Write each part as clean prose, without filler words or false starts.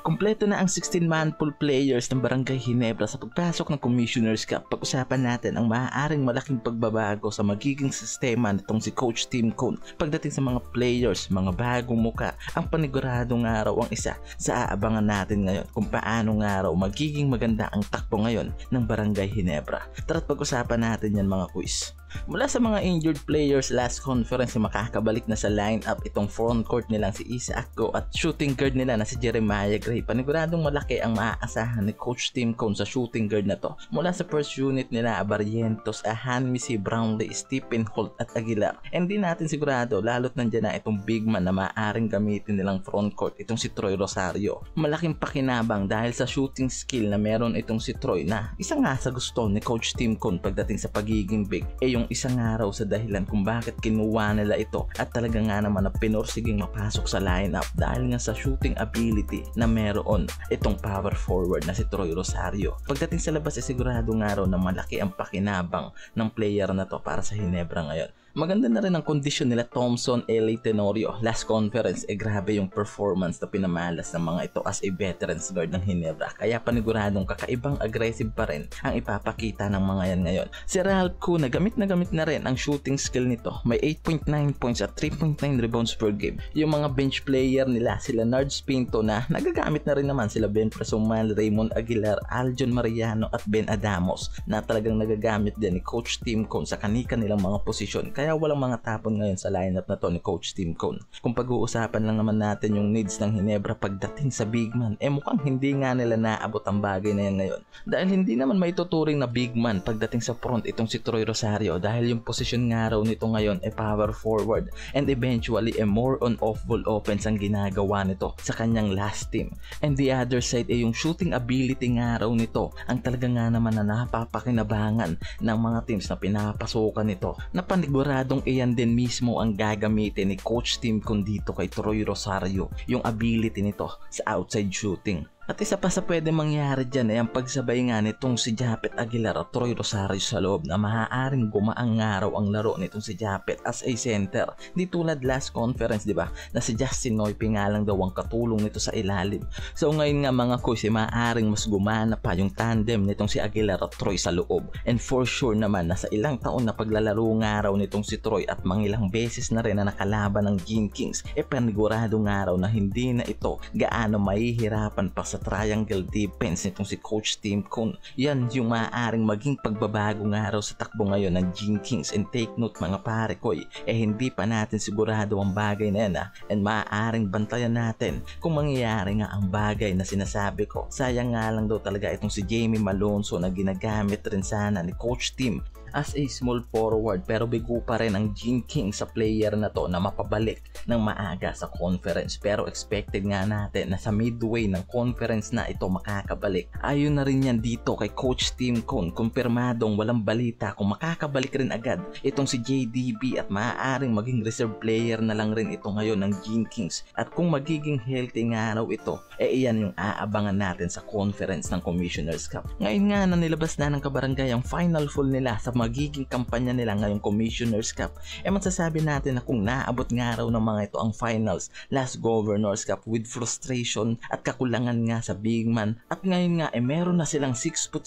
Kumpleto na ang 16-man pool players ng Barangay Ginebra sa pagpasok ng Commissioner's Cup. Pag-usapan natin ang maaaring malaking pagbabago sa magiging sistema nitong si Coach Tim Cone pagdating sa mga players, mga bagong muka. Ang paniguradong araw ang isa sa aabangan natin ngayon kung paano nga raw magiging maganda ang takbo ngayon ng Barangay Ginebra. Tara't pag-usapan natin yan mga quiz. Mula sa mga injured players last conference makakabalik na sa lineup itong front court nilang si Isaac Go at shooting guard nila na si Jeremiah Gray. Paniguradong malaki ang maaasahan ni Coach Tim Cone sa shooting guard na to. Mula sa first unit nila Barrientos, Hanmisi, Brownlee, Stephen Holt at Aguilar. Hindi natin sigurado lalo't nandiyan na itong big man na maaaring gamitin nilang front court itong si Troy Rosario. Malaking pakinabang dahil sa shooting skill na meron itong si Troy na isa nga sa gusto ni Coach Tim Cone pagdating sa pagiging big yung isang araw sa dahilan kung bakit kinuha nila ito at talaga nga naman na pinursiging mapasok sa lineup dahil nga sa shooting ability na meron itong power forward na si Troy Rosario. Pagdating sa labas sigurado nga raw na malaki ang pakinabang ng player na to para sa Ginebra ngayon. Maganda na rin ang kondisyon nila Thompson, L.A. Tenorio. Last conference, grabe yung performance na pinamalas ng mga ito as a veterans guard ng Ginebra. Kaya paniguradong kakaibang aggressive pa rin ang ipapakita ng mga yan ngayon. Si Ralph Kuna, gamit na rin ang shooting skill nito. May 8.9 points at 3.9 rebounds per game. Yung mga bench player nila, sila Nards Pinto na nagagamit na rin naman sila Ben Presumal, Raymond Aguilar, Aljon Mariano at Ben Adamos na talagang nagagamit din ni Coach Tim Cone sa kanika nilang mga posisyon. Kaya walang mga tapon ngayon sa lineup na to ni Coach Tim Cone. Kung pag-uusapan lang naman natin yung needs ng Ginebra pagdating sa big man, mukhang hindi nga nila naabot ang bagay na yan ngayon. Dahil hindi naman maituturing na big man pagdating sa front itong si Troy Rosario dahil yung position nga raw nito ngayon power forward and eventually more on off-ball offense ang ginagawa nito sa kanyang last team. And the other side yung shooting ability nga raw nito ang talaga nga naman na napapakinabangan ng mga teams na pinapasukan nito na paniguradong iyan din mismo ang gagamitin ni Coach Tim Cone dito kay Troy Rosario, yung ability nito sa outside shooting. At isa pa sa pwede mangyari dyan ay ang pagsabay nga nitong si Japet Aguilar at Troy Rosario sa loob na maaaring gumaang nga raw ang laro nitong si Japet as a center. Di tulad last conference, di ba, na si Justin Noype nga lang daw ang katulong nito sa ilalim. So ngayon nga mga kuys, maaaring mas gumana pa yung tandem nitong si Aguilar at Troy sa loob. And for sure naman na sa ilang taon na paglalaro nga raw nitong si Troy at mangilang beses na rin na nakalaban ng Gene Kings, panigurado nga raw na hindi na ito gaano mahihirapan pa sa triangle defense nitong si Coach Tim Cone. Yan yung maaaring maging pagbabago nga raw sa takbo ngayon ng Gene Kings. And take note mga pare ko, hindi pa natin sigurado ang bagay na yan and maaaring bantayan natin kung mangyayari nga ang bagay na sinasabi ko. Sayang nga lang daw talaga itong si Jamie Malonzo na ginagamit rin sana ni Coach Tim as a small forward, pero bigo pa rin ang Gene King sa player na to na mapabalik ng maaga sa conference. Pero expected nga natin na sa midway ng conference na ito makakabalik. Ayon na rin yan dito kay Coach Tim Cone, kumpirmadong walang balita kung makakabalik rin agad itong si JDB at maaaring maging reserve player na lang rin ito ngayon ng Gene Kings. At kung magiging healthy nga raw ito, iyan yung aabangan natin sa conference ng Commissioner's Cup. Ngayon nga na nilabas na ng Kabarangay ang final full nila sa magiging kampanya nila ngayong Commissioner's Cup, masasabi natin na kung naabot nga raw ng mga ito ang finals last Governor's Cup with frustration at kakulangan nga sa big man, at ngayon nga meron na silang 6'7"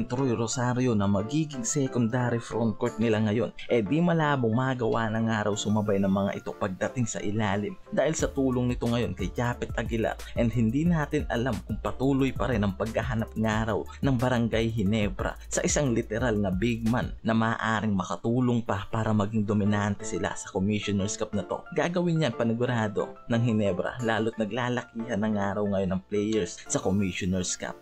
Troy Rosario na magiging secondary front court nila ngayon, di malabong magawa na nga raw sumabay ng mga ito pagdating sa ilalim dahil sa tulong nito ngayon kay Japet Aguilar. And hindi natin alam kung patuloy pa rin ang paghahanap nga raw ng Barangay Ginebra sa isang literal na big man na maaaring makatulong pa para maging dominante sila sa Commissioner's Cup na to. Gagawin yan panigurado ng Ginebra lalo't naglalakihan ng araw ngayon ng players sa Commissioner's Cup.